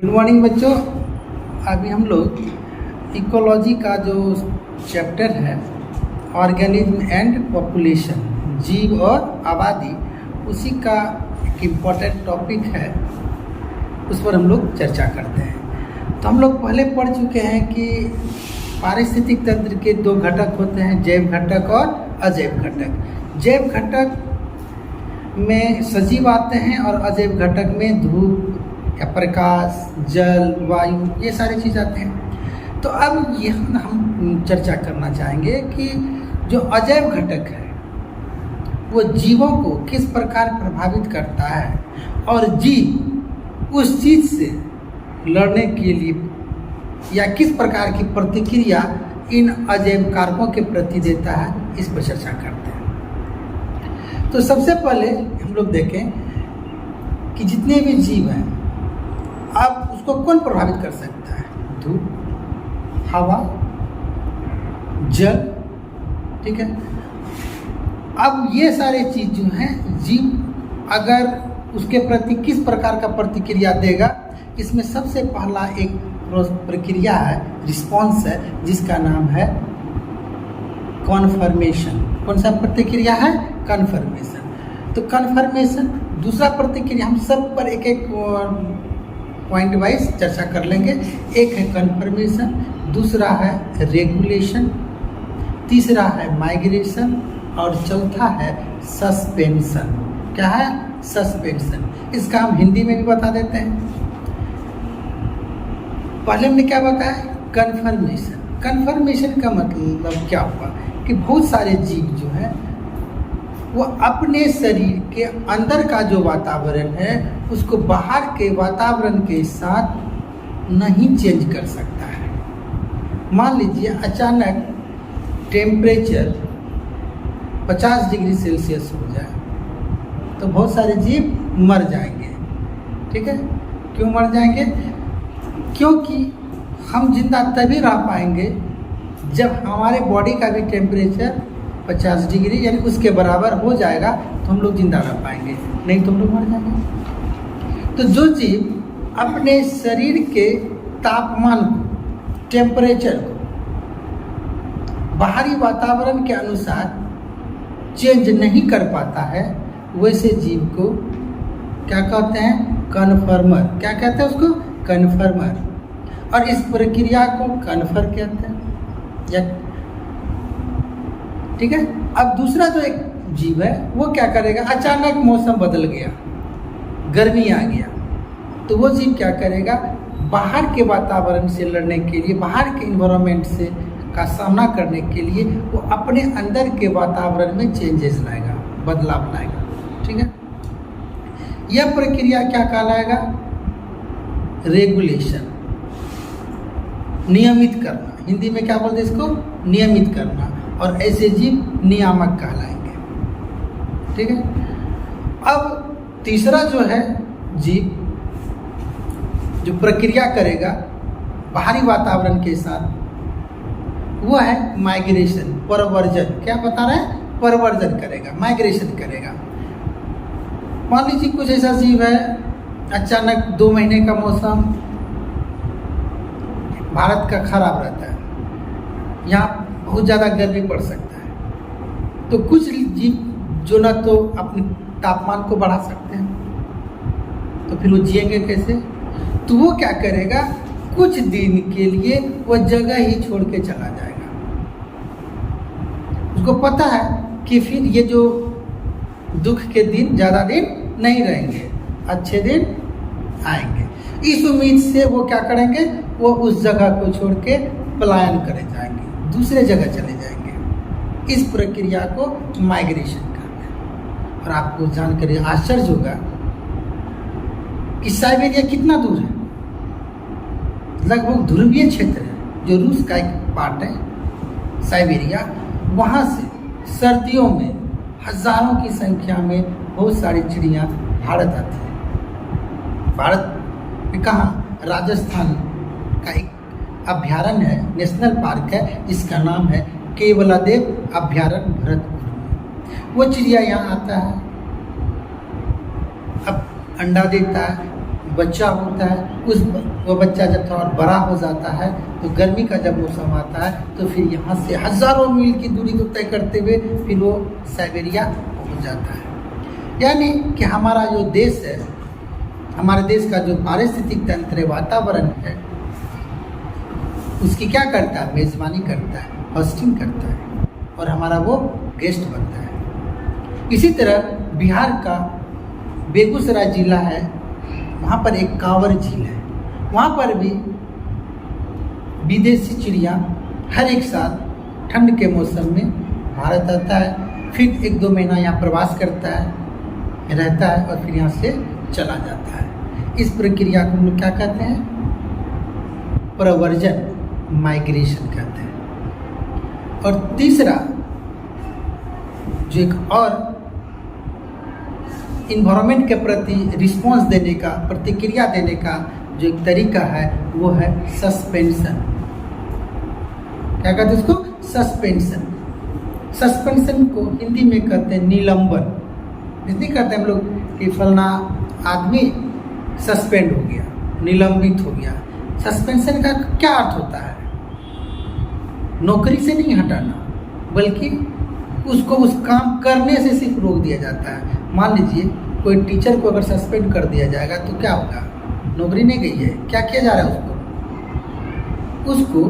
Good morning बच्चों। अभी हम लोग इकोलॉजी का जो चैप्टर है ऑर्गेनिज्म एंड पॉपुलेशन, जीव और आबादी, उसी का एक इम्पॉर्टेंट टॉपिक है, उस पर हम लोग चर्चा करते हैं। तो हम लोग पहले पढ़ चुके हैं कि पारिस्थितिक तंत्र के दो घटक होते हैं, जैव घटक और अजैव घटक। जैव घटक में सजीव आते हैं और अजैव घटक में धूप या प्रकाश, जल, वायु, ये सारी चीज़ आते हैं। तो अब ये हम चर्चा करना चाहेंगे कि जो अजैव घटक है वो जीवों को किस प्रकार प्रभावित करता है और जीव उस चीज़ से लड़ने के लिए या किस प्रकार की प्रतिक्रिया इन अजैव कारकों के प्रति देता है, इस पर चर्चा करते हैं। तो सबसे पहले हम लोग देखें कि जितने भी जीव हैं, अब उसको कौन प्रभावित कर सकता है? धूप, हवा, जल, ठीक है। अब ये सारे चीज जो हैं, जीव अगर उसके प्रति किस प्रकार का प्रतिक्रिया देगा, इसमें सबसे पहला एक प्रक्रिया है, रिस्पॉन्स है, जिसका नाम है कन्फर्मेशन। कौन सा प्रतिक्रिया है? कन्फर्मेशन। तो कन्फर्मेशन दूसरा प्रतिक्रिया, हम सब पर एक एक पॉइंट वाइज चर्चा कर लेंगे। एक है कन्फर्मेशन, दूसरा है रेगुलेशन, तीसरा है माइग्रेशन और चौथा है सस्पेंशन। क्या है? सस्पेंशन। इसका हम हिंदी में भी बता देते हैं। पहले हमने क्या बताया? कन्फर्मेशन। कन्फर्मेशन का मतलब क्या हुआ कि बहुत सारे जीव जो है वो अपने शरीर के अंदर का जो वातावरण है उसको बाहर के वातावरण के साथ नहीं चेंज कर सकता है। मान लीजिए अचानक टेम्परेचर 50 डिग्री सेल्सियस हो जाए तो बहुत सारे जीव मर जाएंगे। ठीक है? क्यों मर जाएंगे? क्योंकि हम जिंदा तभी रह पाएंगे जब हमारे बॉडी का भी टेम्परेचर 50 डिग्री यानी उसके बराबर हो जाएगा, तो हम लोग जिंदा रह पाएंगे, नहीं तो हम लोग मर जाएंगे। तो जो जीव अपने शरीर के तापमान को, टेम्परेचर को बाहरी वातावरण के अनुसार चेंज नहीं कर पाता है, वैसे जीव को क्या कहते हैं? कन्फर्मर। क्या कहते हैं उसको? कन्फर्मर। और इस प्रक्रिया को कन्फर कहते हैं। या ठीक है। अब दूसरा जो एक जीव है वो क्या करेगा? अचानक मौसम बदल गया, गर्मी आ गया, तो वो जीव क्या करेगा? बाहर के वातावरण से लड़ने के लिए, बाहर के इन्वायरमेंट से का सामना करने के लिए वो अपने अंदर के वातावरण में चेंजेस लाएगा, बदलाव लाएगा। ठीक है। यह प्रक्रिया क्या कहलाएगा? रेगुलेशन, नियमित करना। हिंदी में क्या बोलते हैं इसको? नियमित करना। और ऐसे जीव नियामक कहलाएंगे। ठीक है। अब तीसरा जो है जीव जो प्रक्रिया करेगा बाहरी वातावरण के साथ, वो है माइग्रेशन, परवर्जन। क्या बता रहे हैं? परवर्जन करेगा, माइग्रेशन करेगा। मान लीजिए कुछ ऐसा जीव है, अचानक 2 महीने का मौसम भारत का खराब रहता है, यहाँ बहुत ज़्यादा गर्मी पड़ सकता है, तो कुछ जीव जो ना तो अपने तापमान को बढ़ा सकते हैं, तो फिर वो जिएंगे कैसे? तो वो क्या करेगा? कुछ दिन के लिए वो जगह ही छोड़ के चला जाएगा। उसको पता है कि फिर ये जो दुख के दिन ज़्यादा दिन नहीं रहेंगे, अच्छे दिन आएंगे। इस उम्मीद से वो क्या करेंगे? वो उस जगह को छोड़ के पलायन करे जाएंगे, दूसरे जगह चले जाएंगे। इस प्रक्रिया को माइग्रेशन कहते हैं। और आपको जानकर आश्चर्य होगा कि साइबेरिया कितना दूर है? लगभग ध्रुवीय क्षेत्र है, जो रूस का एक पार्ट है, साइबेरिया। वहाँ से सर्दियों में हजारों की संख्या में बहुत सारी चिड़िया भारत आती है। भारत में कहाँ? राजस्थान का एक अभ्यारण्य है, नेशनल पार्क है, जिसका नाम है केवलादेव अभ्यारण्य भरतपुर। वो चिड़िया यहाँ आता है, अब अंडा देता है, बच्चा होता है, वो बच्चा जब थोड़ा बड़ा हो जाता है तो गर्मी का जब मौसम आता है तो फिर यहाँ से हज़ारों मील की दूरी को तय करते हुए फिर वो साइबेरिया पहुँच जाता है। यानी कि हमारा जो देश है, हमारे देश का जो पारिस्थितिक तंत्र वातावरण है, उसकी क्या करता है, मेज़बानी करता है, होस्टिंग करता है और हमारा वो गेस्ट बनता है। इसी तरह बिहार का बेगूसराय जिला है, वहाँ पर एक कांवर झील है, वहाँ पर भी विदेशी चिड़िया हर एक साल ठंड के मौसम में भारत आता है, फिर 1-2 महीना यहाँ प्रवास करता है, रहता है और फिर यहाँ से चला जाता है। इस प्रक्रिया को हम लोग क्या कहते हैं, प्रव्रजन, माइग्रेशन कहते हैं। और तीसरा जो एक और इन्वायरमेंट के प्रति रिस्पॉन्स देने का, प्रतिक्रिया देने का जो एक तरीका है वो है सस्पेंशन। क्या कहते हैं इसको, सस्पेंशन। सस्पेंशन को हिंदी में कहते हैं निलंबन। इसलिए कहते हैं हम लोग कि फलना आदमी सस्पेंड हो गया, निलंबित हो गया। सस्पेंशन का क्या अर्थ होता है, नौकरी से नहीं हटाना, बल्कि उसको उस काम करने से सिर्फ रोक दिया जाता है। मान लीजिए कोई टीचर को अगर सस्पेंड कर दिया जाएगा तो क्या होगा, नौकरी नहीं गई है, क्या किया जा रहा है, उसको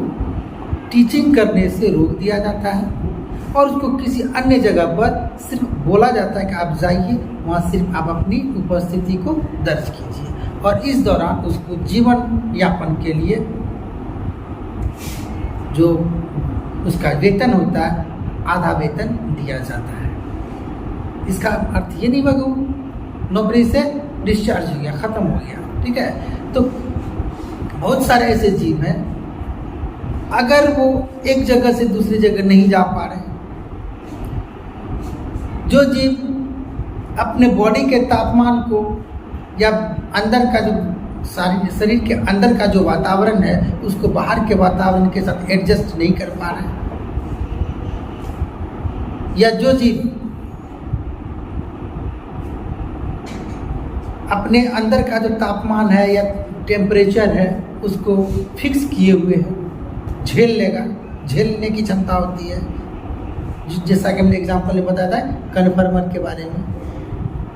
टीचिंग करने से रोक दिया जाता है और उसको किसी अन्य जगह पर सिर्फ बोला जाता है कि आप जाइए, वहाँ सिर्फ आप अपनी उपस्थिति को दर्ज कीजिए और इस दौरान उसको जीवन यापन के लिए जो उसका वेतन होता है, आधा वेतन दिया जाता है। इसका अर्थ ये नहीं होगा नौकरी से डिस्चार्ज हो गया, ख़त्म हो गया, ठीक है। तो बहुत सारे ऐसे जीव हैं, अगर वो एक जगह से दूसरी जगह नहीं जा पा रहे, जो जीव अपने बॉडी के तापमान को या अंदर का जो शरीर के अंदर का जो वातावरण है उसको बाहर के वातावरण के साथ एडजस्ट नहीं कर पा रहे, या जो जीव अपने अंदर का जो तापमान है या टेम्परेचर है उसको फिक्स किए हुए है, झेलने की क्षमता होती है, जैसा कि हमने एग्जाम्पल में बताया था कन्फर्मर के बारे में,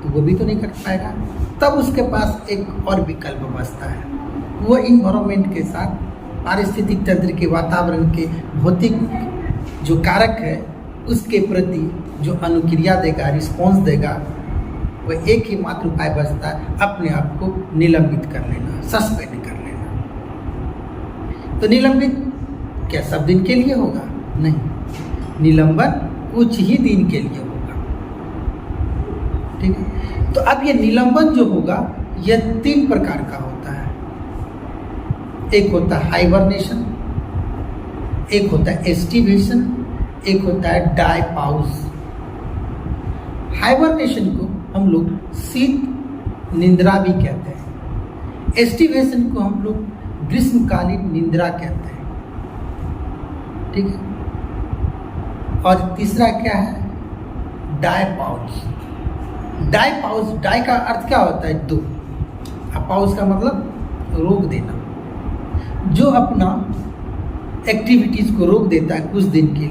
तो वो भी तो नहीं कर पाएगा। तब उसके पास एक और विकल्प बचता है, वो इन्वायरमेंट के साथ पारिस्थितिक तंत्र के वातावरण के भौतिक जो कारक है उसके प्रति जो अनुक्रिया देगा, रिस्पॉन्स देगा, वह एक ही मात्र उपाय बचता है, अपने आप को निलंबित कर लेना, सस्पेंड कर लेना। तो निलंबित क्या सब दिन के लिए होगा? नहीं, निलंबन कुछ ही दिन के लिए होगा, ठीक है। तो अब ये निलंबन जो होगा यह 3 प्रकार का होता है। एक होता है हाइबरनेशन, एक होता है एस्टिवेशन, एक होता है डायपाउज। हाइबरनेशन को हम लोग शीत निंद्रा भी कहते हैं, एस्टिवेशन को हम लोग ग्रीष्मकालीन निंद्रा कहते हैं, ठीक है। और तीसरा क्या है, डायपाउज। डायपाउज, डाई का अर्थ क्या होता है, 2, पाउज का मतलब रोक देना, जो अपना एक्टिविटीज को रोक देता है कुछ दिन के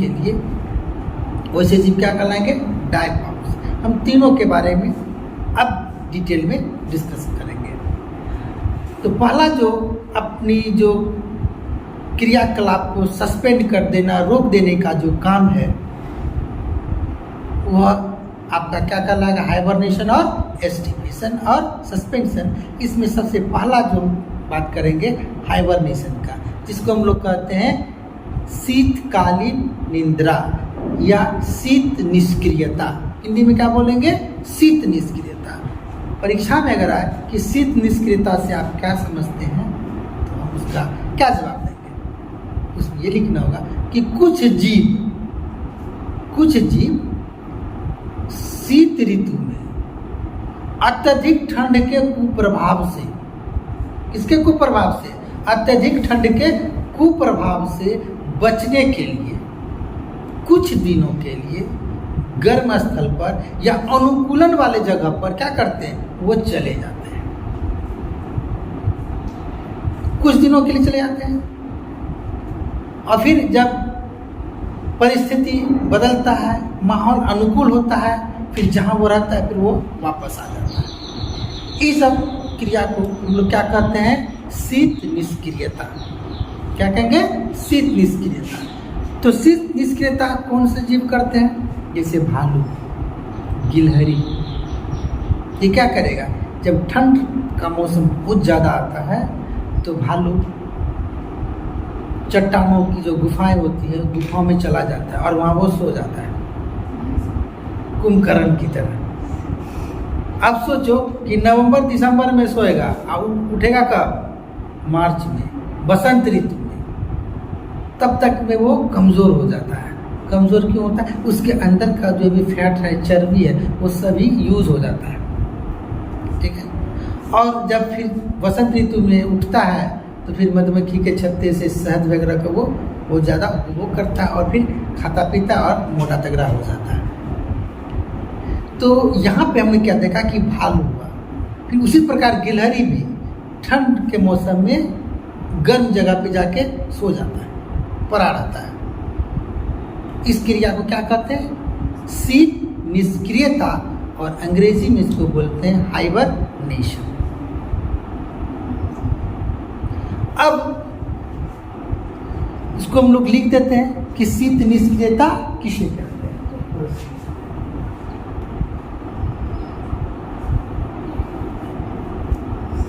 लिए, वैसे जीव क्या कहलाएंगे, डायपाउज। हम तीनों के बारे में अब डिटेल में डिस्कस करेंगे। तो पहला जो अपनी जो क्रियाकलाप को सस्पेंड कर देना, रोक देने का जो काम है वह आपका क्या कहलाएगा, हाइबरनेशन और एस्टिवेशन और सस्पेंशन। इसमें सबसे पहला जो बात करेंगे हाइबरनेशन का, जिसको हम लोग कहते हैं शीतकालीन निद्रा या शीत निष्क्रियता। हिंदी में क्या बोलेंगे, शीत निष्क्रियता। परीक्षा में अगर आए कि शीत निष्क्रियता से आप क्या समझते हैं, तो हम उसका क्या जवाब देंगे, उसमें ये लिखना होगा कि कुछ जीव शीत ऋतु में अत्यधिक ठंड के कुप्रभाव से, किसके कुप्रभाव से, अत्यधिक ठंड के कुप्रभाव से बचने के लिए कुछ दिनों के लिए गर्म स्थल पर या अनुकूलन वाले जगह पर क्या करते हैं, वो चले जाते हैं, कुछ दिनों के लिए चले जाते हैं, और फिर जब परिस्थिति बदलता है, माहौल अनुकूल होता है, फिर जहाँ वो रहता है फिर वो वापस आ जाता है। इस सब क्रिया को हम लोग क्या कहते हैं, शीत निष्क्रियता। क्या कहेंगे, शीत निष्क्रियता। तो शीत निष्क्रियता कौन से जीव करते हैं, जैसे भालू, गिलहरी। ये क्या करेगा, जब ठंड का मौसम बहुत ज़्यादा आता है तो भालू चट्टानों की जो गुफाएं होती है, गुफाओं में चला जाता है और वहाँ वो सो जाता है कुंभकर्ण की तरह। अब सोचो कि नवंबर दिसंबर में सोएगा और उठेगा कब, मार्च में, बसंत ऋतु में, तब तक में वो कमज़ोर हो जाता है। कमज़ोर क्यों होता है, उसके अंदर का जो भी फैट है, चर्बी है, वो सभी यूज़ हो जाता है, ठीक है। और जब फिर बसंत ऋतु में उठता है तो फिर मधुमक्खी के छत्ते से शहद वगैरह को वो ज़्यादा उपभोग करता है और फिर खाता पीता और मोटा तगड़ा हो जाता है। तो यहाँ पे हमने क्या देखा कि भालू हुआ, फिर उसी प्रकार गिलहरी भी ठंड के मौसम में गर्म जगह पे जाके सो जाता है, पड़ा रहता है। इस क्रिया को क्या कहते हैं, शीत निष्क्रियता, और अंग्रेजी में इसको बोलते हैं हाइबरनेशन। अब इसको हम लोग लिख देते हैं कि शीत निष्क्रियता किसे कहते हैं।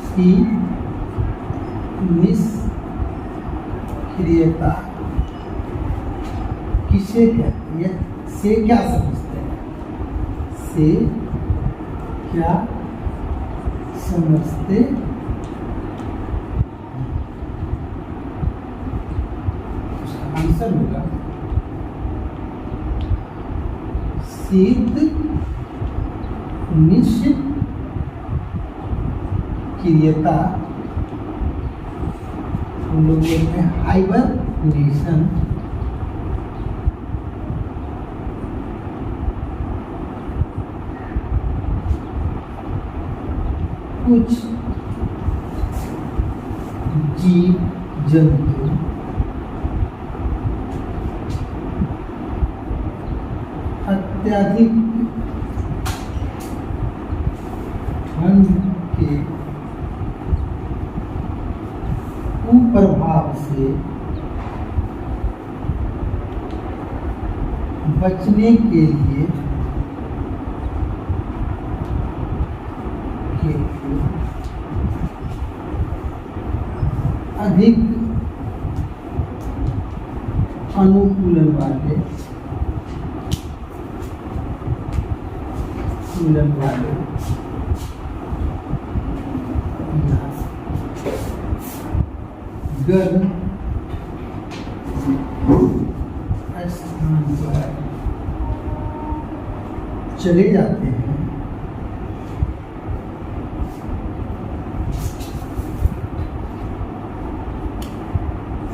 शीत निष्क्रियता किसे कहते हैं, से क्या समझते हैं, से क्या समझते हैं? आंसर होगा शीत निष्क्रियता, हम लोग बोलते हैं हाइबरनेशन। कुछ जीव जंतु अत्यधिक ठंड के कुप्रभाव से बचने के लिए अधिक अनुकूलन वाले गर्म स्थान पर चले जाते हैं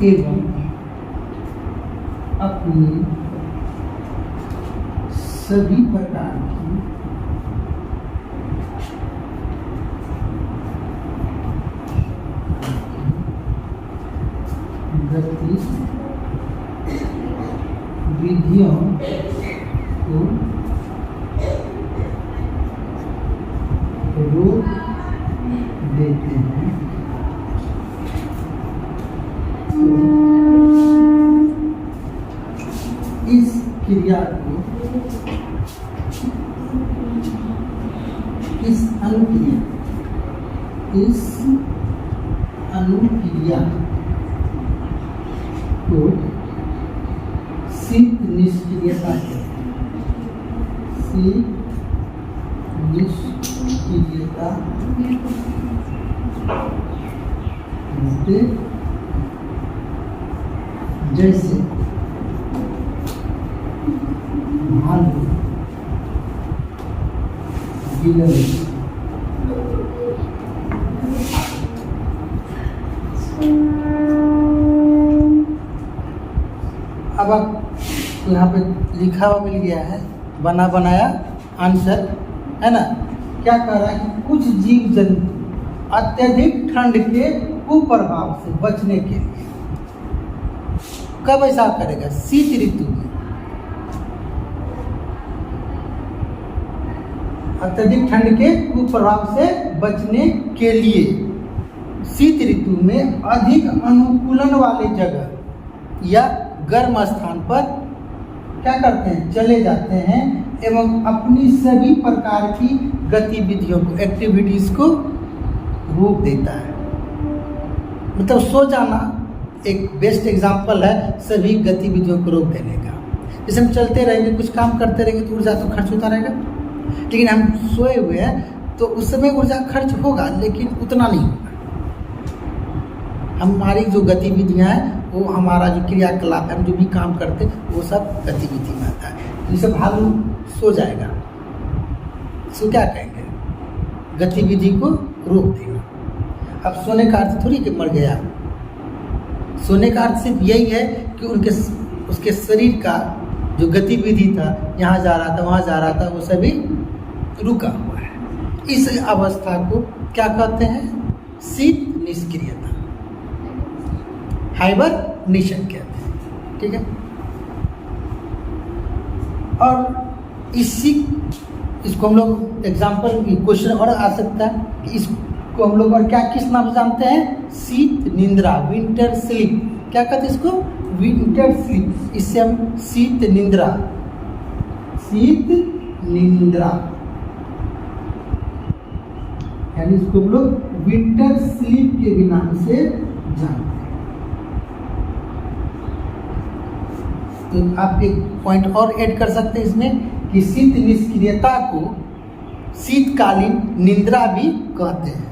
एवं अपनी सभी प्रकार की गतिविधियों को रोक देते हैं। इस क्रिया को, इस अनुक्रिया को शीत निष्क्रियता कहते हैं। शीत निष्क्रियता जैसे भालू, गिलहरी, अब आप यहाँ पे लिखा हुआ मिल गया है बना बनाया आंसर है ना। क्या कह रहा है कि कुछ जीव जंतु अत्यधिक ठंड के कुप्रभाव से बचने के लिए, कब ऐसा करेगा? शीत ऋतु में। अत्यधिक ठंड के कुप्रभाव से बचने के लिए शीत ऋतु में अधिक अनुकूलन वाले जगह या गर्म स्थान पर क्या करते हैं? चले जाते हैं एवं अपनी सभी प्रकार की गतिविधियों को, एक्टिविटीज को रोक देता है। मतलब सो जाना एक बेस्ट एग्जाम्पल है सभी गतिविधियों को रोक देने का। जैसे हम चलते रहेंगे, कुछ काम करते रहेंगे तो ऊर्जा तो खर्च होता रहेगा, लेकिन हम सोए हुए हैं तो उस समय ऊर्जा खर्च होगा लेकिन उतना नहीं होगा। हमारी जो गतिविधियां हैं वो हमारा जो क्रियाकलाप है, हम जो भी काम करते हैं वो सब गतिविधि में आता है। जैसे भालू सो जाएगा, इसको क्या कहेंगे? गतिविधि को रोक देना। अब सोने का अर्थ थोड़ी कि मर गया। सोने का अर्थ सिर्फ यही है कि उसके शरीर का जो गतिविधि था, यहाँ जा रहा था वहाँ जा रहा था, वो सभी रुका हुआ है। इस अवस्था को क्या कहते हैं? शीत निष्क्रियता, हाइबरनेशन कहते हैं। ठीक है। और इसको हम लोग एग्जाम्पल क्वेश्चन और आ सकता है कि इसको हम लोग और क्या किस नाम से जानते हैं? शीत निंद्रा, विंटर स्लीप। क्या कहते हैं इसको? Winter sleep. इससे हम शीत निंद्रा यानी इसको हम लोग विंटर स्लीप के भी नाम से जानते हैं। तो आप एक पॉइंट और ऐड कर सकते हैं इसमें कि शीत निष्क्रियता को शीतकालीन निंद्रा भी कहते हैं।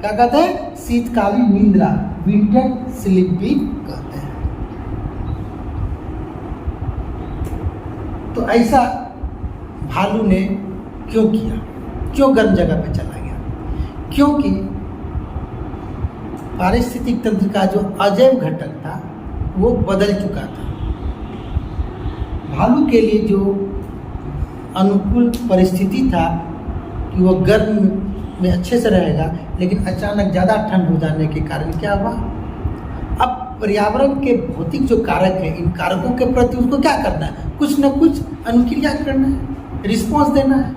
क्या कहते हैं? शीतकालीन निंद्रा, विंटर स्लीप भी कहते हैं। तो ऐसा भालू ने क्यों किया? क्यों गर्म जगह पे चला गया? क्योंकि पारिस्थितिक तंत्र का जो अजैव घटक था वो बदल चुका था। भालू के लिए जो अनुकूल परिस्थिति था कि वो गर्म में अच्छे से रहेगा, लेकिन अचानक ज़्यादा ठंड हो जाने के कारण क्या हुआ? अब पर्यावरण के भौतिक जो कारक हैं, इन कारकों के प्रति उसको क्या करना है? कुछ न कुछ अनुक्रिया करना है, रिस्पॉन्स देना है।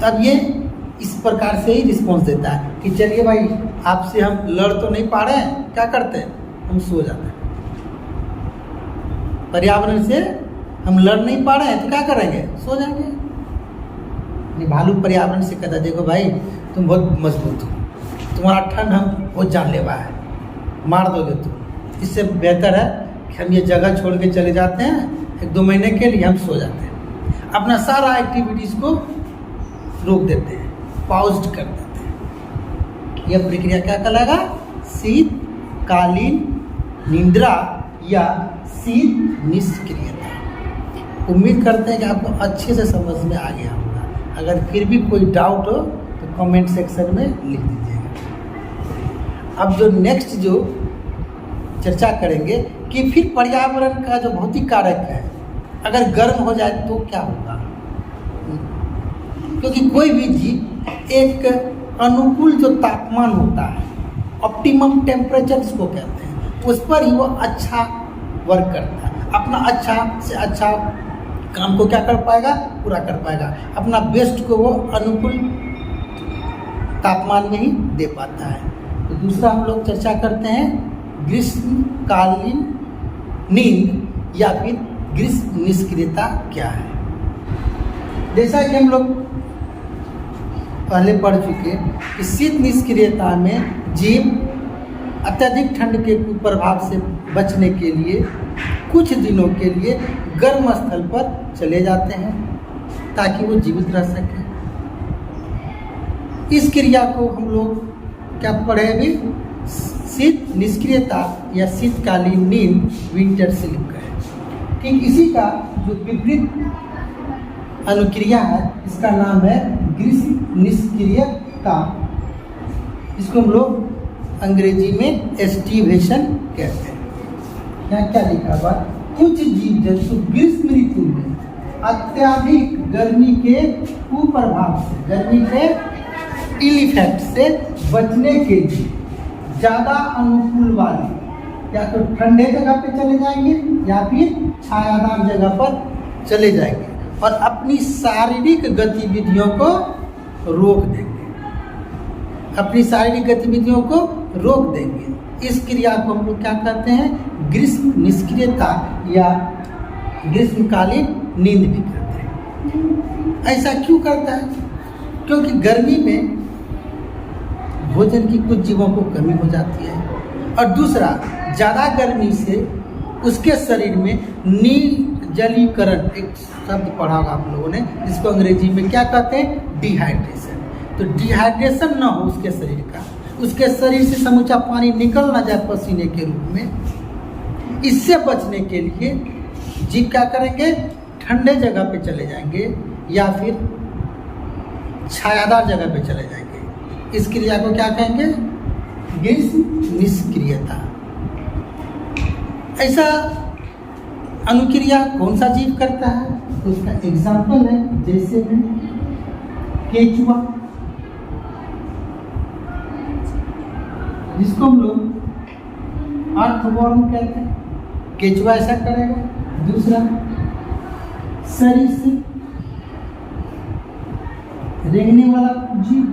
तब ये इस प्रकार से ही रिस्पॉन्स देता है कि चलिए भाई, आपसे हम लड़ तो नहीं पा रहे हैं, क्या करते हैं? हम सो जाते हैं। पर्यावरण से हम लड़ नहीं पा रहे हैं तो क्या करेंगे? सो जाएंगे। भालू पर्यावरण से कहता, देखो भाई तुम बहुत मजबूत हो, तुम्हारा ठंड हम बहुत जानलेवा है, मार दोगे तुम। इससे बेहतर है कि हम ये जगह छोड़ के चले जाते हैं, 1-2 महीने के लिए हम सो जाते हैं, अपना सारा एक्टिविटीज़ को रोक देते हैं, पाउज्ड कर देते हैं। यह प्रक्रिया क्या कहलाएगा? शीतकालीन निंद्रा या शीत निष्क्रियता। उम्मीद करते हैं कि आपको अच्छे से समझ में आ गया होगा। अगर फिर भी कोई डाउट हो तो कमेंट सेक्शन में लिख दीजिएगा। अब जो नेक्स्ट जो चर्चा करेंगे कि फिर पर्यावरण का जो भौतिक कारक है अगर गर्म हो जाए तो क्या होगा? क्योंकि कोई भी जीव एक अनुकूल जो तापमान होता है, ऑप्टिमम टेम्परेचर इसको कहते हैं, उस पर ही वो अच्छा वर्क करता है, अपना अच्छा से अच्छा काम को क्या कर पाएगा? पूरा कर पाएगा। अपना बेस्ट को वो अनुकूल तापमान में ही दे पाता है। तो दूसरा हम लोग चर्चा करते हैं ग्रीष्मकालीन नींद या फिर ग्रीष्म निष्क्रियता क्या है। जैसा कि हम लोग पहले पढ़ चुके कि शीत निष्क्रियता में जीव अत्यधिक ठंड के कुप्रभाव से बचने के लिए कुछ दिनों के लिए गर्म स्थल पर चले जाते हैं ताकि वो जीवित रह सकें। इस क्रिया को हम लोग क्या पढ़े अभी? शीत निष्क्रियता या शीतकालीन नींद, विंटर स्लीप कहें। ठीक इसी का जो विपरीत अनुक्रिया है इसका नाम है ग्रीष्म निष्क्रियता। इसको हम लोग अंग्रेजी में एस्टिवेशन कहते हैं। यहाँ क्या लिखा हुआ? कुछ जीव जंतु ग्रीष्म ऋतु में अत्यधिक गर्मी के कुप्रभाव से, गर्मी के इल इफेक्ट से बचने के लिए ज़्यादा अनुकूल वाले या तो ठंडे जगह पे चले जाएंगे या फिर छायादार जगह पर चले जाएंगे और अपनी शारीरिक गतिविधियों को रोक देंगे, अपनी शारीरिक गतिविधियों को रोक देंगे। इस क्रिया को हम लोग क्या कहते हैं? ग्रीष्म निष्क्रियता या ग्रीष्मकालीन नींद भी कहते हैं। ऐसा क्यों करता है? क्योंकि गर्मी में भोजन की कुछ जीवों को कमी हो जाती है और दूसरा ज़्यादा गर्मी से उसके शरीर में निर्जलीकरण, एक शब्द पढ़ा होगा आप लोगों ने, जिसको अंग्रेजी में क्या कहते हैं? डिहाइड्रेशन। तो डिहाइड्रेशन ना हो उसके शरीर का, उसके शरीर से समूचा पानी निकल ना जाए पसीने के रूप में, इससे बचने के लिए जीव क्या करेंगे? ठंडे जगह पे चले जाएंगे या फिर छायादार जगह पे चले जाएंगे। इस क्रिया को क्या कहेंगे? ग्रीष्म निष्क्रियता। ऐसा अनुक्रिया कौन सा जीव करता है? तो उसका एग्जाम्पल है जैसे में केचुआ, जिसको हम लोग अर्थवर्म कहते हैं, केचुआ ऐसा करेगा। दूसरा सरीसृप, रेंगने वाला जीव,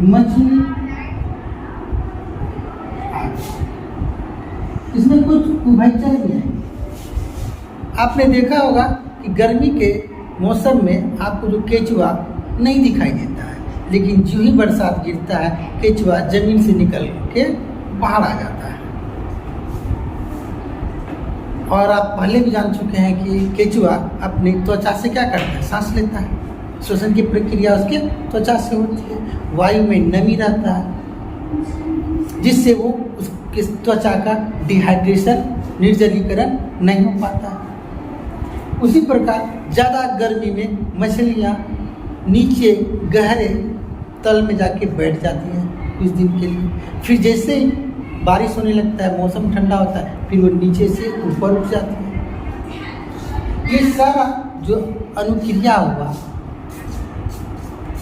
मछली, इसमें कुछ उभयचर भी है। आपने देखा होगा कि गर्मी के मौसम में आपको जो केचुआ नहीं दिखाई देता है, लेकिन जो ही बरसात गिरता है केचुआ जमीन से निकल के बाहर आ जाता है। और आप पहले भी जान चुके हैं कि केचुआ अपनी त्वचा से क्या करता है? सांस लेता है। श्वसन की प्रक्रिया उसके त्वचा से होती है। वायु में नमी रहता है जिससे वो उसके त्वचा का डिहाइड्रेशन, निर्जलीकरण नहीं हो पाता। उसी प्रकार ज़्यादा गर्मी में मछलियाँ नीचे गहरे तल में जाके बैठ जाती हैं कुछ दिन के लिए। फिर जैसे ही बारिश होने लगता है, मौसम ठंडा होता है, फिर वो नीचे से ऊपर उठ जाती है। ये सारा जो अनुक्रिया हुआ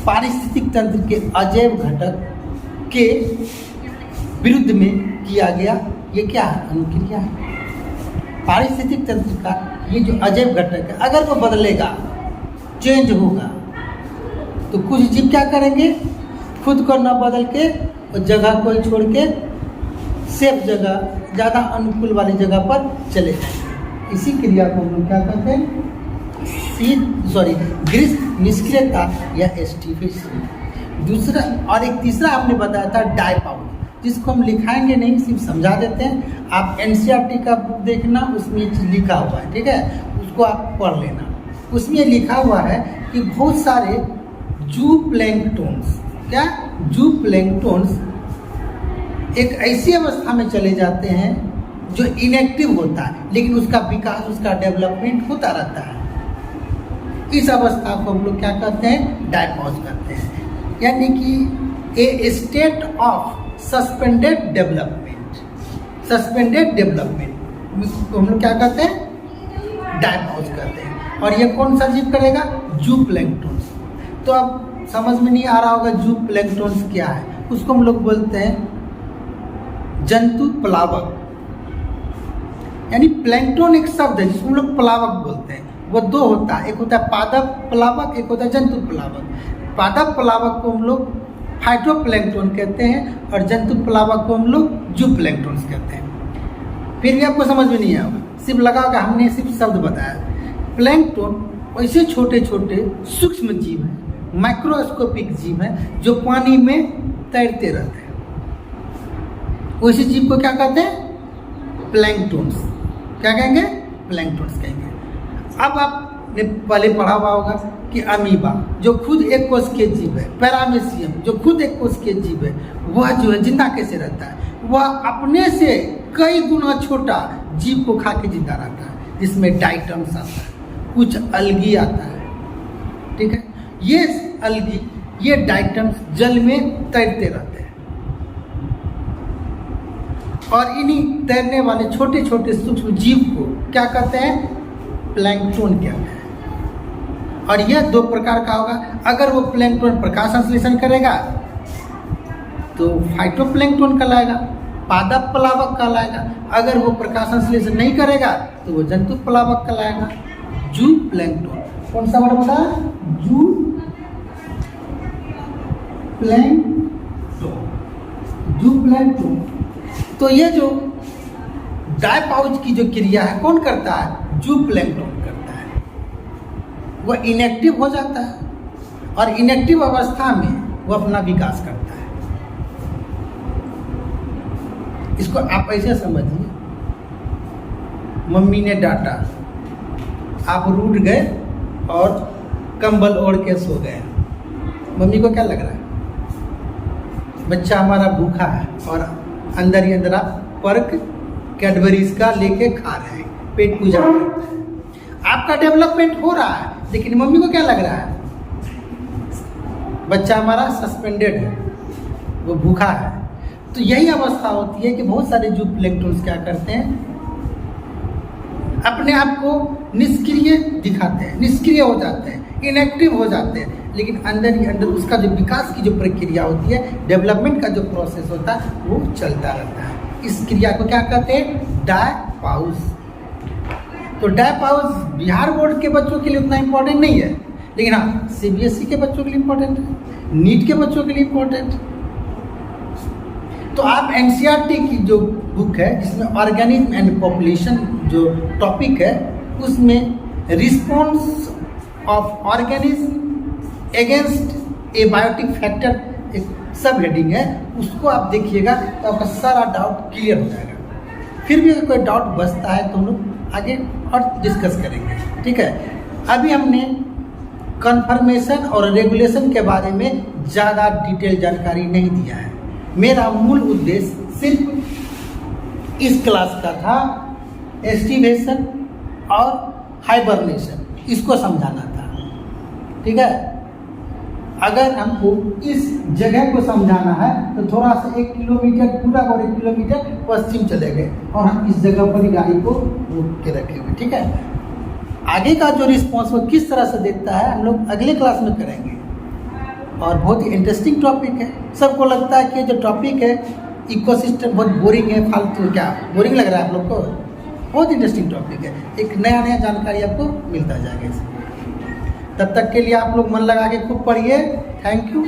पारिस्थितिक तंत्र के अजैव घटक के विरुद्ध में किया गया। ये क्या है? अनुक्रिया है। पारिस्थितिक तंत्र का ये जो अजैव घटक है, अगर वो बदलेगा, चेंज होगा, तो कुछ जीव क्या करेंगे? खुद को न बदल के और जगह को छोड़ के सेफ जगह, ज़्यादा अनुकूल वाली जगह पर चले जाएंगे। इसी क्रिया को हम लोग क्या कहते हैं? ग्रीष्म निष्क्रियता या एस्टिफिकेशन। दूसरा और एक तीसरा आपने बताया था डायपाउज, जिसको हम लिखाएंगे नहीं, सिर्फ समझा देते हैं। आप एनसीईआरटी का बुक देखना, उसमें ये चीज़ लिखा हुआ है, ठीक है? उसको आप पढ़ लेना। उसमें लिखा हुआ है कि बहुत सारे जूप्लैंक्टन्स, क्या जूप्लैंक्टन्स एक ऐसी अवस्था में चले जाते हैं जो इनएक्टिव होता है, लेकिन उसका विकास, उसका डेवलपमेंट होता रहता है। इस अवस्था को हम लोग क्या कहते हैं? डायपॉज कहते हैं। यानी कि a state of suspended development, suspended development को हम लोग क्या कहते हैं? डायपॉज कहते हैं। और ये कौन सा जीव करेगा? जूप्लैंक्टन्स। तो अब समझ में नहीं आ रहा होगा जूप्लैंक्टन्स क्या है। उसको हम लोग बोलते हैं जंतु प्लावक। यानी प्लैंक्टन एक शब्द है जिसको हम लोग प्लावक बोलते हैं। वो दो होता है, एक होता है पादप प्लावक, एक होता है जंतु प्लावक। पादप प्लावक को हम लोग फाइटोप्लैंक्टन कहते हैं और जंतु प्लावक को हम लोग जूप्लैंक्टन्स कहते हैं। फिर भी आपको समझ में नहीं आएगा, सिर्फ लगा कि हमने सिर्फ शब्द बताया। प्लैंक्टन ऐसे छोटे छोटे सूक्ष्म जीव हैं, माइक्रोस्कोपिक जीव हैं जो पानी में तैरते रहते हैं। उसी जीव को क्या कहते हैं? प्लैंक्टन्स। क्या कहेंगे? प्लैंक्टन्स कहेंगे। अब आपने पहले पढ़ा हुआ होगा कि अमीबा जो खुद एक कोश के जीव है, पैरामेशियम जो खुद एक कोश के जीव है, वह जो है जिंदा कैसे रहता है? वह अपने से कई गुना छोटा जीव को खा के जिंदा रहता है, जिसमें डाइटम्स आता है, कुछ अलगी आता है, ठीक है? ये अलगी, ये डाइटम्स जल में तैरते रहते हैं और इन्हीं तैरने वाले छोटे छोटे सूक्ष्म जीव को क्या कहते हैं? प्लैंकटन क्या है। और यह दो प्रकार का होगा। अगर वो प्लैंकटन प्रकाश संश्लेषण करेगा तो फाइटोप्लैंकटन कहलाएगा, पादप प्लावक कहलाएगा। अगर वो प्रकाश संश्लेषण नहीं करेगा तो वो जंतु प्लावक कहलाएगा, जू प्लैंकटन। कौन सा वर्ड बोला? जू प्लैंकटन, जू प्लैंकटन। तो ये जो डायपाउच की जो क्रिया है कौन करता है? जू प्लैंकटन करता है। वह इनएक्टिव हो जाता है और इनएक्टिव अवस्था में वो अपना विकास करता है। इसको आप ऐसे समझिए, मम्मी ने डांटा, आप रूठ गए और कंबल ओढ़ के सो गए। मम्मी को क्या लग रहा है? बच्चा हमारा भूखा है और अंदर ही अंदर आप पर्क कैडबरीज का लेके खा रहे हैं, पेट पूजा करते हैं। आपका डेवलपमेंट हो रहा है, लेकिन मम्मी को क्या लग रहा है? बच्चा हमारा सस्पेंडेड है, वो भूखा है। तो यही अवस्था होती है कि बहुत सारे जू प्लैंकटन्स क्या करते हैं, अपने आप को निष्क्रिय दिखाते हैं, निष्क्रिय हो जाते हैं, इनएक्टिव हो जाते हैं, लेकिन अंदर ही अंदर उसका जो विकास की जो प्रक्रिया होती है, डेवलपमेंट का जो प्रोसेस होता है, वो चलता रहता है। इस क्रिया को क्या कहते हैं? डायपाउस। तो डायपाउस बिहार बोर्ड के बच्चों के लिए उतना इम्पोर्टेंट नहीं है, लेकिन हाँ सीबीएसई के बच्चों के लिए इम्पोर्टेंट है, नीट के बच्चों के लिए इम्पोर्टेंट। तो आप एनसीईआरटी की जो बुक है जिसमें ऑर्गेनिज्म एंड पॉपुलेशन जो टॉपिक है, उसमें response of organism against abiotic factor एक सब हेडिंग है, उसको आप देखिएगा तो आपका सारा डाउट क्लियर हो जाएगा। फिर भी अगर कोई डाउट बचता है तो हम लोग आगे और डिस्कस करेंगे, ठीक है। अभी हमने कन्फर्मेशन और रेगुलेशन के बारे में ज़्यादा डिटेल जानकारी नहीं दिया है। मेरा मूल उद्देश्य सिर्फ इस क्लास का था एस्टिवेशन और हाइबरनेशन, इसको समझाना था, ठीक है। अगर हमको इस जगह को समझाना है तो थोड़ा सा 1 किलोमीटर पूरा और 1 किलोमीटर पश्चिम चले गए और हम इस जगह पर ही गाड़ी को रोक के रखे हुए, ठीक है। आगे का जो रिस्पॉन्स वो किस तरह से देखता है हम लोग अगले क्लास में करेंगे। और बहुत ही इंटरेस्टिंग टॉपिक है। सबको लगता है कि जो टॉपिक है इकोसिस्टम बहुत बोरिंग है, फालतू, क्या बोरिंग लग रहा है आप लोग को? बहुत इंटरेस्टिंग टॉपिक है, एक नया नया जानकारी आपको मिलता जाएगा इसमें। तब तक के लिए आप लोग मन लगा के खूब पढ़िए। Thank you.